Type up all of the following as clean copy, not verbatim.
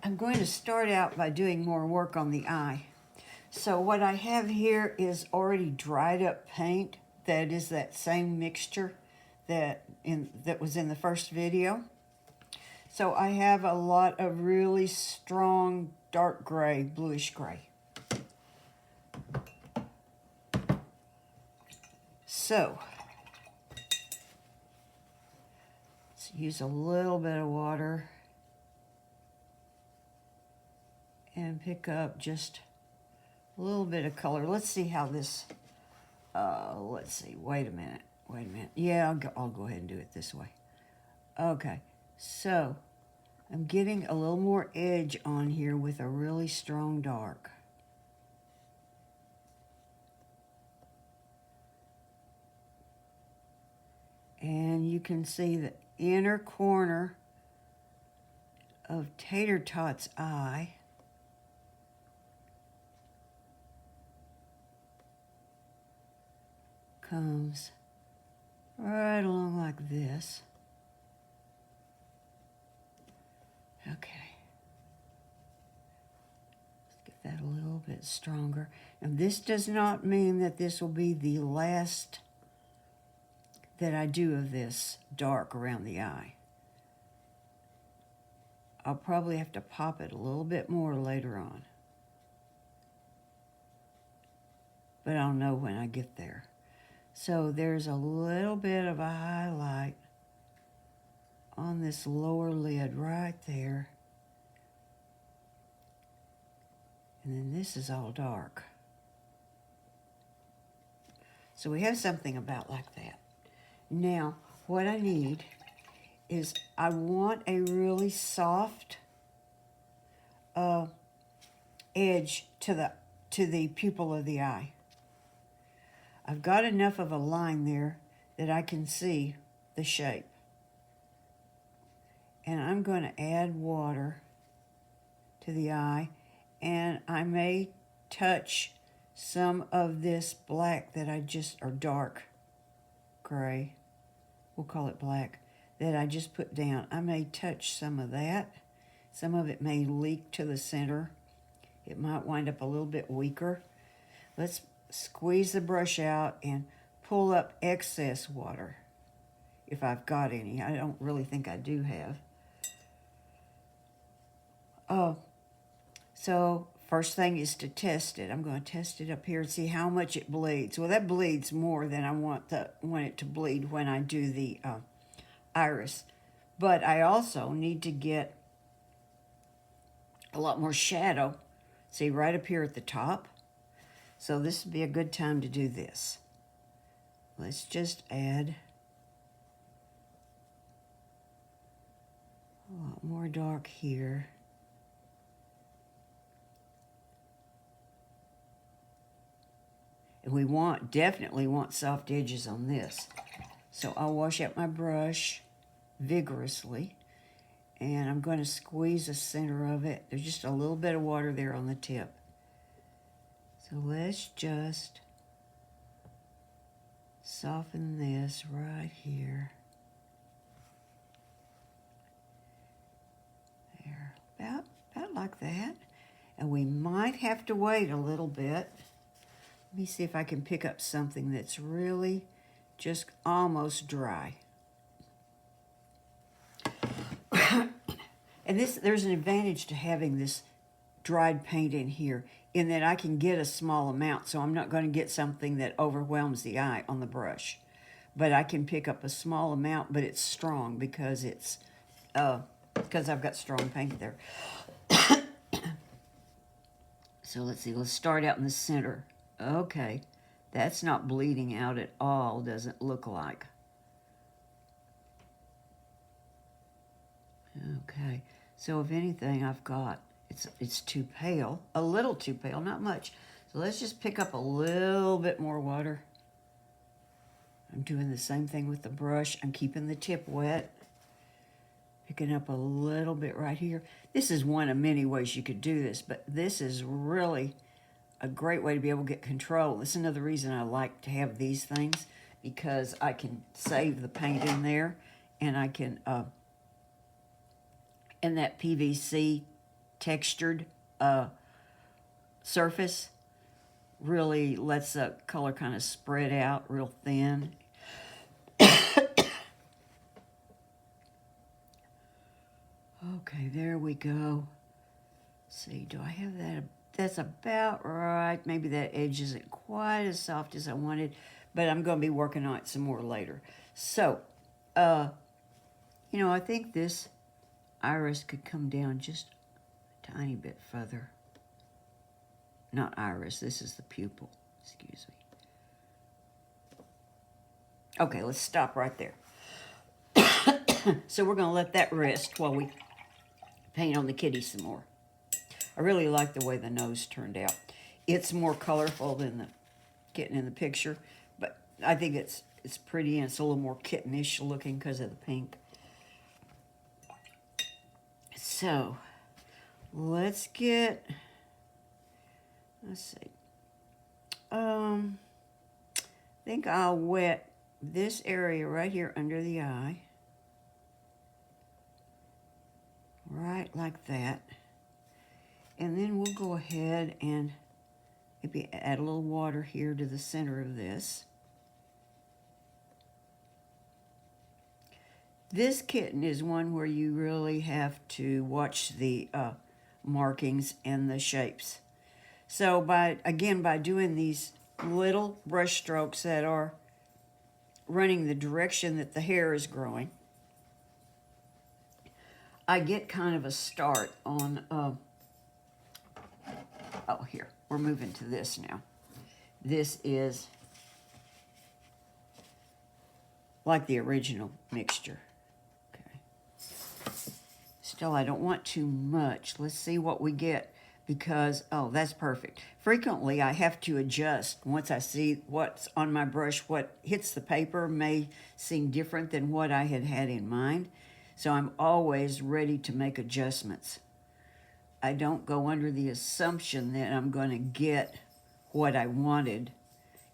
I'm going to start out by doing more work on the eye. So what I have here is already dried up paint. That is that same mixture that was in the first video. So I have a lot of really strong dark gray, bluish gray. So let's use a little bit of water and pick up just a little bit of color. Let's see how this, let's see, wait a minute. Yeah, I'll go ahead and do it this way. Okay, so I'm getting a little more edge on here with a really strong dark. And you can see the inner corner of Tater Tot's eye. Comes right along like this. Okay. Let's get that a little bit stronger. And this does not mean that this will be the last that I do of this dark around the eye. I'll probably have to pop it a little bit more later on. But I'll know when I get there. So there's a little bit of a highlight on this lower lid right there. And then this is all dark. So we have something about like that. Now, what I need is I want a really soft edge to the pupil of the eye. I've got enough of a line there that I can see the shape. And I'm going to add water to the eye, and I may touch some of this black that or dark gray, we'll call it black, that I just put down. I may touch some of that. Some of it may leak to the center. It might wind up a little bit weaker. Let's squeeze the brush out and pull up excess water, if I've got any. I don't really think I do have. So first thing is to test it. I'm going to test it up here and see how much it bleeds. Well, that bleeds more than I want it to bleed when I do the iris. But I also need to get a lot more shadow. See, right up here at the top. So this would be a good time to do this. Let's just add a lot more dark here. And we definitely want soft edges on this. So I'll wash out my brush vigorously, and I'm going to squeeze the center of it. There's just a little bit of water there on the tip. So let's just soften this right here. There, about like that. And we might have to wait a little bit. Let me see if I can pick up something that's really just almost dry. And there's an advantage to having this dried paint in here, in that I can get a small amount, so I'm not going to get something that overwhelms the eye on the brush. But I can pick up a small amount, but it's strong because because I've got strong paint there. So let's see, let's start out in the center. Okay, that's not bleeding out at all, doesn't look like. Okay, so if anything, I've got, it's too pale, a little too pale, not much. So let's just pick up a little bit more water. I'm doing the same thing with the brush. I'm keeping the tip wet. Picking up a little bit right here. This is one of many ways you could do this, but this is really a great way to be able to get control. This is another reason I like to have these things, because I can save the paint in there, and I can, and that PVC textured surface. Really lets the color kind of spread out real thin. Okay, there we go. Let's see, do I have that? That's about right. Maybe that edge isn't quite as soft as I wanted, but I'm going to be working on it some more later. So, you know, I think this iris could come down just a tiny bit further. Not iris, this is the pupil. Excuse me. Okay, let's stop right there. So we're going to let that rest while we paint on the kitty some more. I really like the way the nose turned out. It's more colorful than the kitten in the picture, but I think it's pretty, and it's a little more kittenish looking because of the pink. So let's see. I think I'll wet this area right here under the eye. Right like that. And then we'll go ahead and maybe add a little water here to the center of this. This kitten is one where you really have to watch the markings and the shapes. So by doing these little brush strokes that are running the direction that the hair is growing, I get kind of a start on, oh, here, we're moving to this now. This is like the original mixture. Okay. Still, I don't want too much. Let's see what we get because, oh, that's perfect. Frequently, I have to adjust. Once I see what's on my brush, what hits the paper may seem different than what I had in mind. So I'm always ready to make adjustments. I don't go under the assumption that I'm going to get what I wanted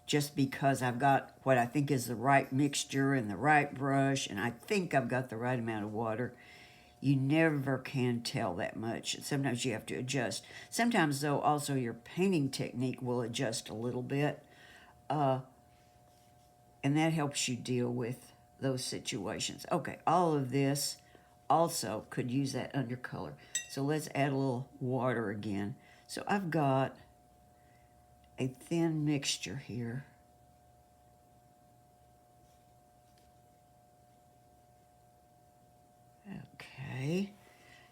just because I've got what I think is the right mixture and the right brush, and I think I've got the right amount of water. You never can tell that much. Sometimes you have to adjust. Sometimes, though, also your painting technique will adjust a little bit, and that helps you deal with those situations. Okay, all of this also could use that undercolor. So let's add a little water again. So I've got a thin mixture here. Okay,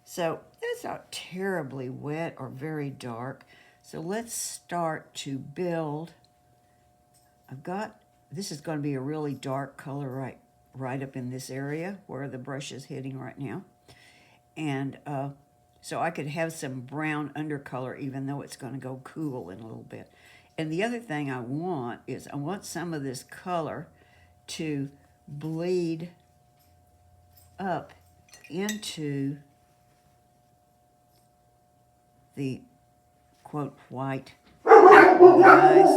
so that's not terribly wet or very dark. So let's start to build. This is going to be a really dark color right up in this area where the brush is hitting right now. And so I could have some brown undercolor even though it's going to go cool in a little bit. And the other thing I want is I want some of this color to bleed up into the, quote, white eyes.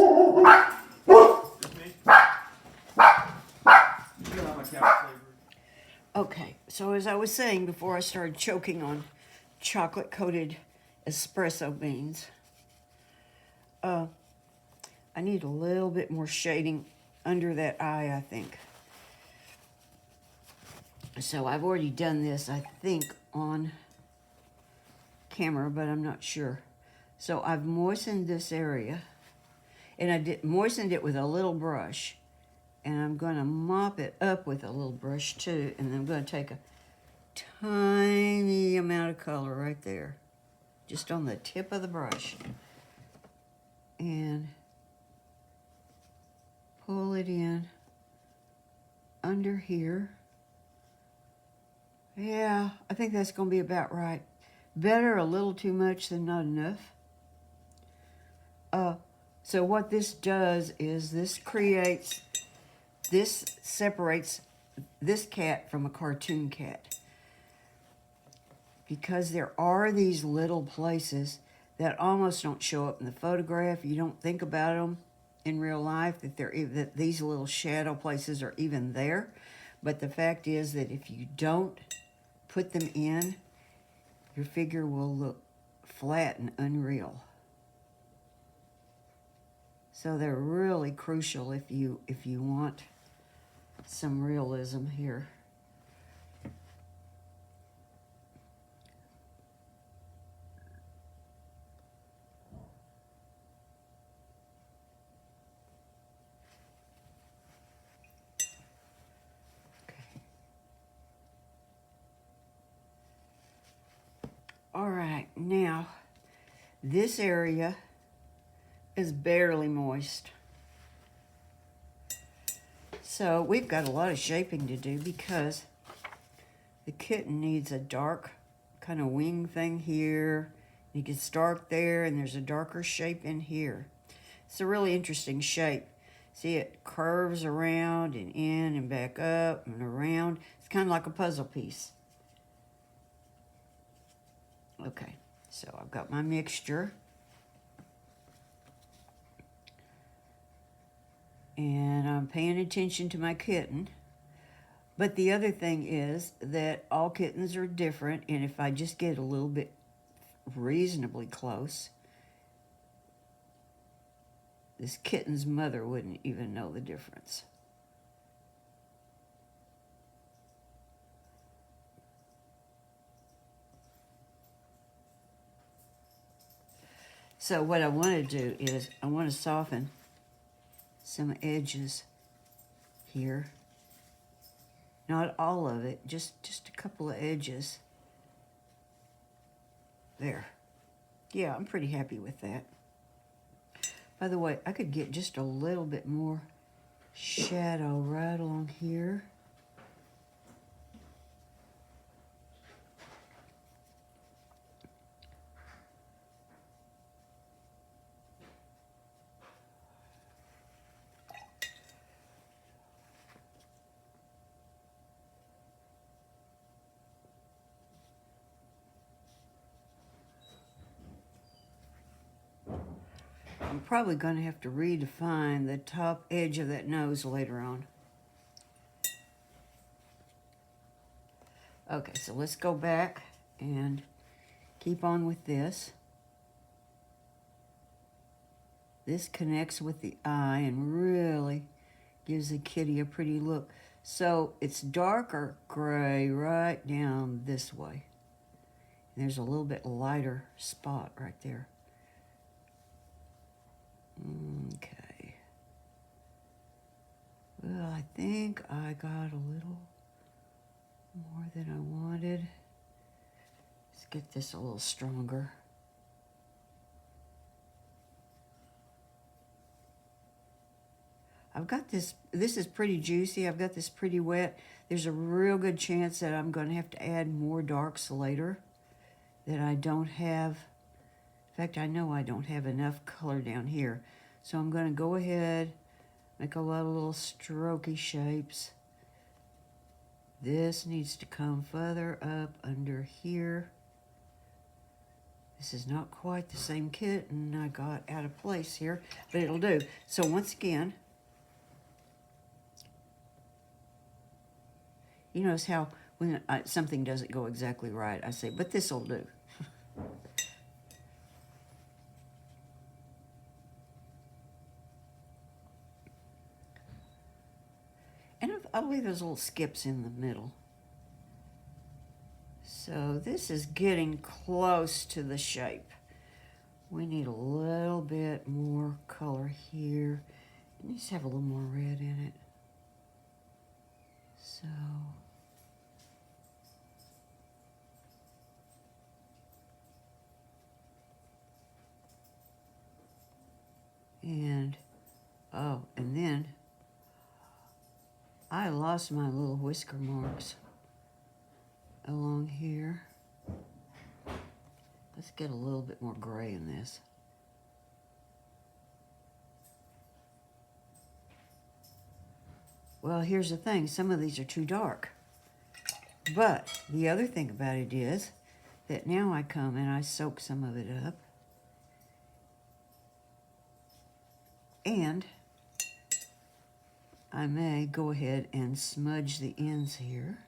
Okay, so as I was saying before I started choking on chocolate-coated espresso beans, I need a little bit more shading under that eye, I think. So I've already done this, I think, on camera, but I'm not sure. So I've moistened this area, and I moistened it with a little brush. And I'm going to mop it up with a little brush too. And then I'm going to take a tiny amount of color right there. Just on the tip of the brush. And pull it in under here. Yeah, I think that's going to be about right. Better a little too much than not enough. So what this does is this separates this cat from a cartoon cat. Because there are these little places that almost don't show up in the photograph. You don't think about them in real life, that these little shadow places are even there. But the fact is that if you don't put them in, your figure will look flat and unreal. So they're really crucial if you want some realism here. All right, now this area is barely moist. So we've got a lot of shaping to do because the kitten needs a dark kind of wing thing here. It gets dark there, and there's a darker shape in here. It's a really interesting shape. See, it curves around and in and back up and around. It's kind of like a puzzle piece. Okay, so I've got my mixture. And I'm paying attention to my kitten. But the other thing is that all kittens are different, and if I just get a little bit reasonably close, this kitten's mother wouldn't even know the difference. So what I want to do is I want to soften some edges here. Not all of it, just a couple of edges. There. Yeah, I'm pretty happy with that. By the way, I could get just a little bit more shadow right along here. I'm probably going to have to redefine the top edge of that nose later on. Okay, so let's go back and keep on with this. This connects with the eye and really gives the kitty a pretty look. So it's darker gray right down this way. And there's a little bit lighter spot right there. Okay. Well, I think I got a little more than I wanted. Let's get this a little stronger. I've got this is pretty juicy. I've got this pretty wet. There's a real good chance that I'm going to have to add more darks later that I don't have. In fact, I know I don't have enough color down here. So I'm going to go ahead, make a lot of little strokey shapes. This needs to come further up under here. This is not quite the same kitten I got out of place here, but it'll do. So once again, you notice how when something doesn't go exactly right, I say, but this'll do. And I'll leave those little skips in the middle. So this is getting close to the shape. We need a little bit more color here. It needs to have a little more red in it. So and oh, and then I lost my little whisker marks along here. Let's get a little bit more gray in this. Well, here's the thing. Some of these are too dark. But the other thing about it is that now I come and I soak some of it up. And I may go ahead and smudge the ends here.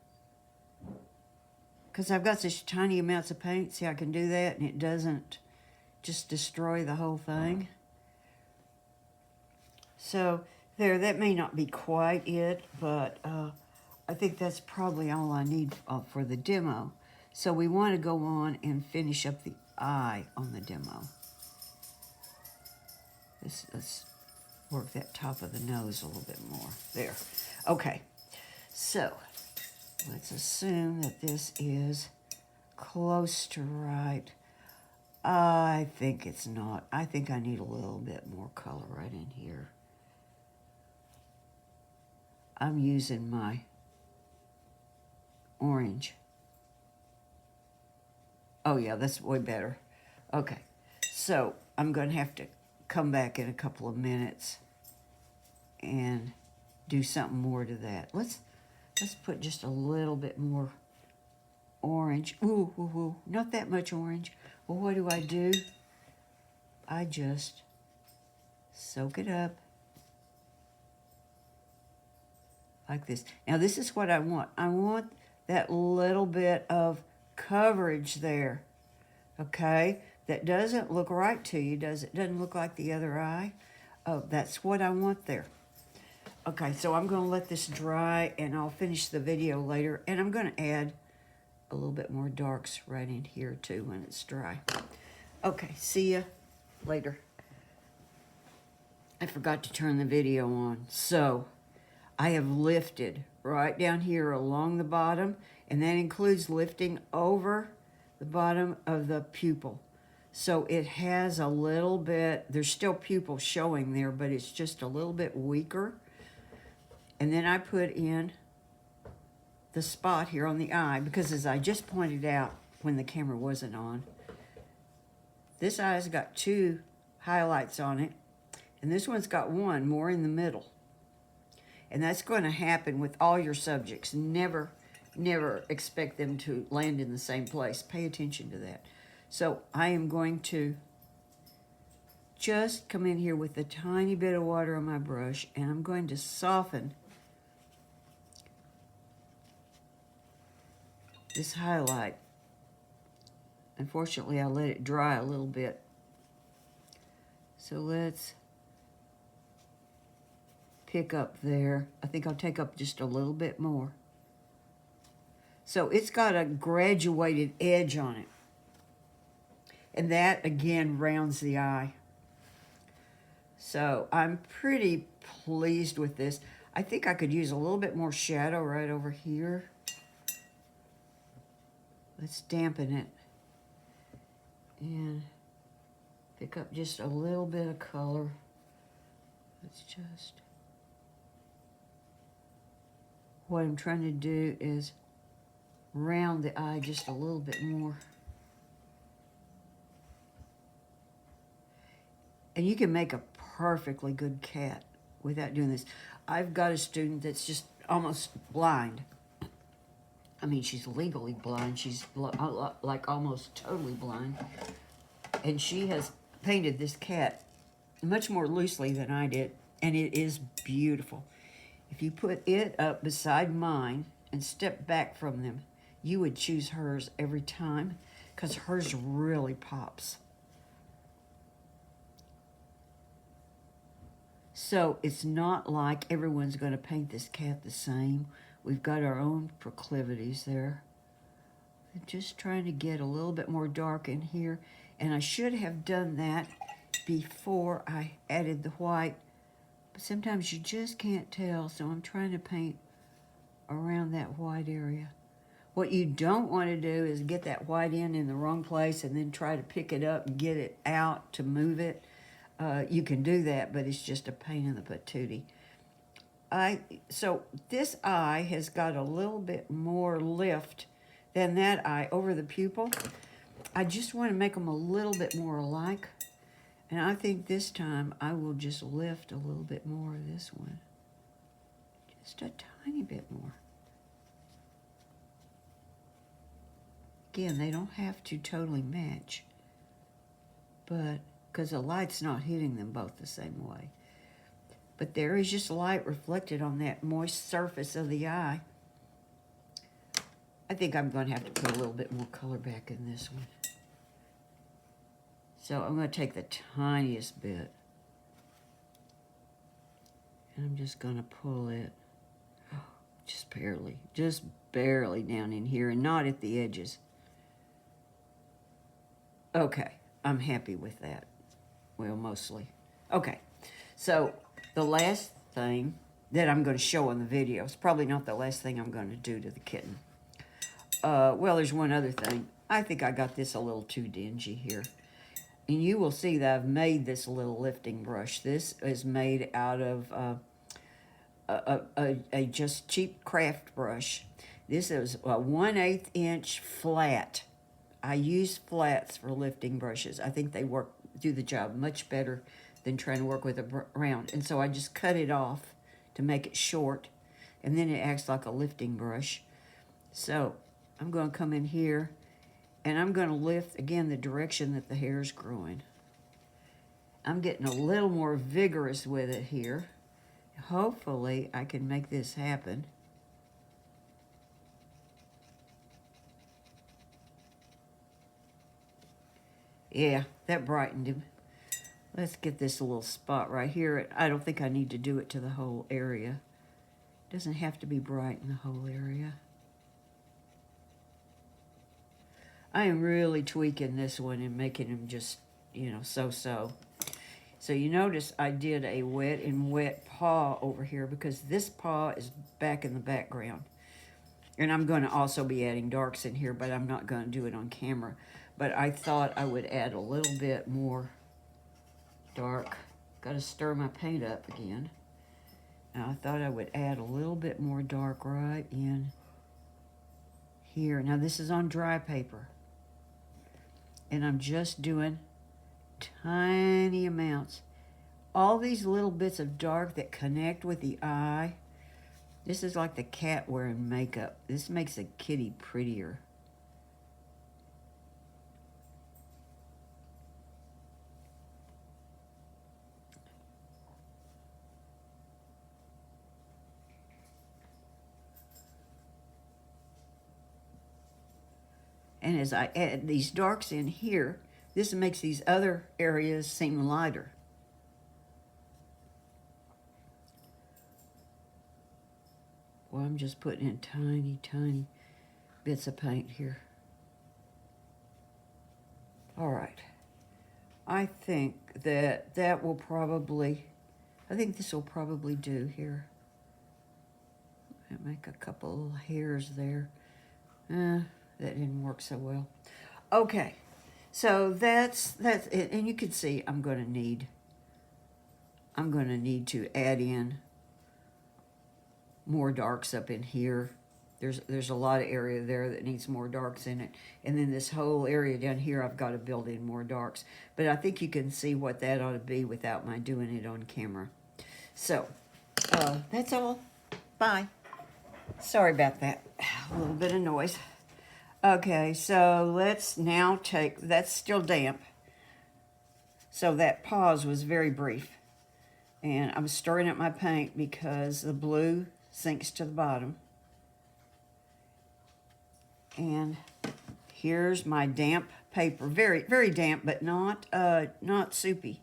because I've got such tiny amounts of paint. See, I can do that and it doesn't just destroy the whole thing. So there, that may not be quite it, but I think that's probably all I need for the demo. So we want to go on and finish up the eye on the demo. Let's work that top of the nose a little bit more. There. Okay. So let's assume that this is close to right. I think it's not. I think I need a little bit more color right in here. I'm using my orange. Oh yeah, that's way better. Okay, so I'm going to have to come back in a couple of minutes and do something more to that. Let's put just a little bit more orange. Ooh, not that much orange. Well, what do? I just soak it up like this. Now, this is what I want. I want that little bit of coverage there, okay? That doesn't look right to you, does it? Doesn't look like the other eye. Oh, that's what I want there. Okay, so I'm going to let this dry, and I'll finish the video later, and I'm going to add a little bit more darks right in here, too, when it's dry. Okay, see ya later. I forgot to turn the video on. So, I have lifted right down here along the bottom, and that includes lifting over the bottom of the pupil. So it has a little bit, there's still pupil showing there, but it's just a little bit weaker. And then I put in the spot here on the eye, because as I just pointed out when the camera wasn't on, this eye's got 2 highlights on it, and this one's got 1 more in the middle. And that's going to happen with all your subjects. Never expect them to land in the same place. Pay attention to that. So I am going to just come in here with a tiny bit of water on my brush, and I'm going to soften this highlight. Unfortunately, I let it dry a little bit. So let's pick up there. I think I'll take up just a little bit more. So it's got a graduated edge on it. And that, again, rounds the eye. So I'm pretty pleased with this. I think I could use a little bit more shadow right over here. Let's dampen it. And pick up just a little bit of color. Let's just... What I'm trying to do is round the eye just a little bit more. And you can make a perfectly good cat without doing this. I've got a student that's just almost blind. I mean, she's legally blind. She's like almost totally blind. And she has painted this cat much more loosely than I did, and it is beautiful. If you put it up beside mine and step back from them, you would choose hers every time, because hers really pops. So it's not like everyone's going to paint this cat the same. We've got our own proclivities there. I'm just trying to get a little bit more dark in here, and I should have done that before I added the white. But sometimes you just can't tell, so I'm trying to paint around that white area. What you don't want to do is get that white in the wrong place and then try to pick it up and get it out to move it. You can do that, but it's just a pain in the patootie. So this eye has got a little bit more lift than that eye over the pupil. I just want to make them a little bit more alike. And I think this time I will just lift a little bit more of this one. Just a tiny bit more. Again, they don't have to totally match, but because the light's not hitting them both the same way. But there is just light reflected on that moist surface of the eye. I think I'm going to have to put a little bit more color back in this one. So I'm going to take the tiniest bit. And I'm just going to pull it just barely down in here and not at the edges. Okay, I'm happy with that. Well, mostly. Okay, so the last thing that I'm going to show on the video, it's probably not the last thing I'm going to do to the kitten. Well, there's one other thing. I think I got this a little too dingy here. And you will see that I've made this little lifting brush. This is made out of a just cheap craft brush. This is a 1/8 inch flat. I use flats for lifting brushes. I think they do the job much better than trying to work with a round. And so I just cut it off to make it short, and then it acts like a lifting brush. So I'm going to come in here, and I'm going to lift, again, the direction that the hair is growing. I'm getting a little more vigorous with it here. Hopefully, I can make this happen. Yeah, that brightened him. Let's get this little spot right here. I don't think I need to do it to the whole area. It doesn't have to be bright in the whole area. I am really tweaking this one and making him just, you know, so-so. So you notice I did a wet and wet paw over here because this paw is back in the background. And I'm going to also be adding darks in here, but I'm not going to do it on camera. But I thought I would add a little bit more dark. Got to stir my paint up again. Now I thought I would add a little bit more dark right in here. Now this is on dry paper. And I'm just doing tiny amounts. All these little bits of dark that connect with the eye. This is like the cat wearing makeup. This makes a kitty prettier. And as I add these darks in here, this makes these other areas seem lighter. Well, I'm just putting in tiny, tiny bits of paint here. All right. I think that will probably, I think this will probably do here. I make a couple little hairs there. That didn't work so well. Okay, so that's it. And you can see I'm going to need to add in more darks up in here. There's a lot of area there that needs more darks in it. And then this whole area down here, I've got to build in more darks. But I think you can see what that ought to be without my doing it on camera. So, that's all. Bye. Sorry about that. A little bit of noise. Okay, so let's now take, that's still damp. So that pause was very brief. And I'm stirring up my paint because the blue sinks to the bottom. And here's my damp paper. Very, very damp, but not soupy.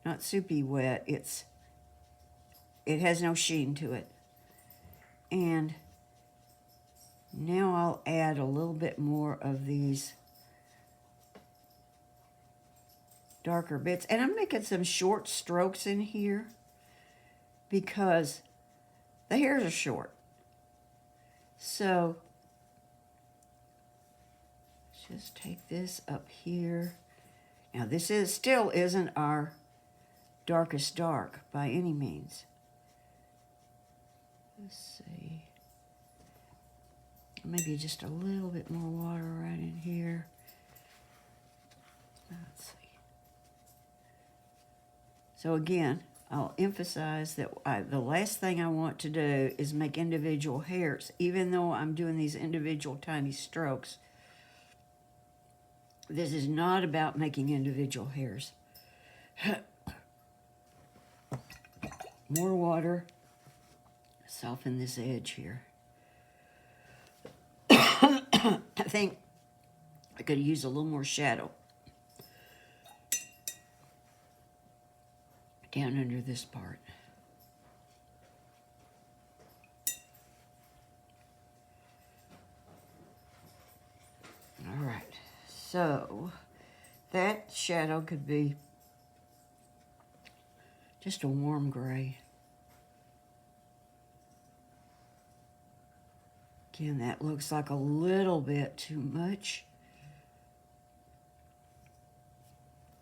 Not soupy wet. It has no sheen to it. And now I'll add a little bit more of these darker bits. And I'm making some short strokes in here because the hairs are short. So just take this up here. Now this still isn't our darkest dark by any means. Let's see. Maybe just a little bit more water right in here. Let's see. So again, I'll emphasize that the last thing I want to do is make individual hairs. Even though I'm doing these individual tiny strokes, this is not about making individual hairs. More water. Soften this edge here. think I could use a little more shadow down under this part. All right, so that shadow could be just a warm gray. Again, that looks like a little bit too much.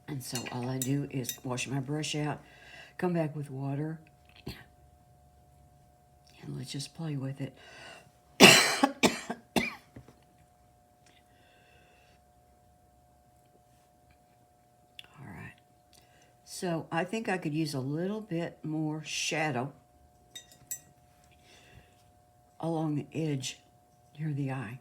And so all I do is wash my brush out, come back with water, and let's just play with it. All right. So I think I could use a little bit more shadow along the edge near the eye.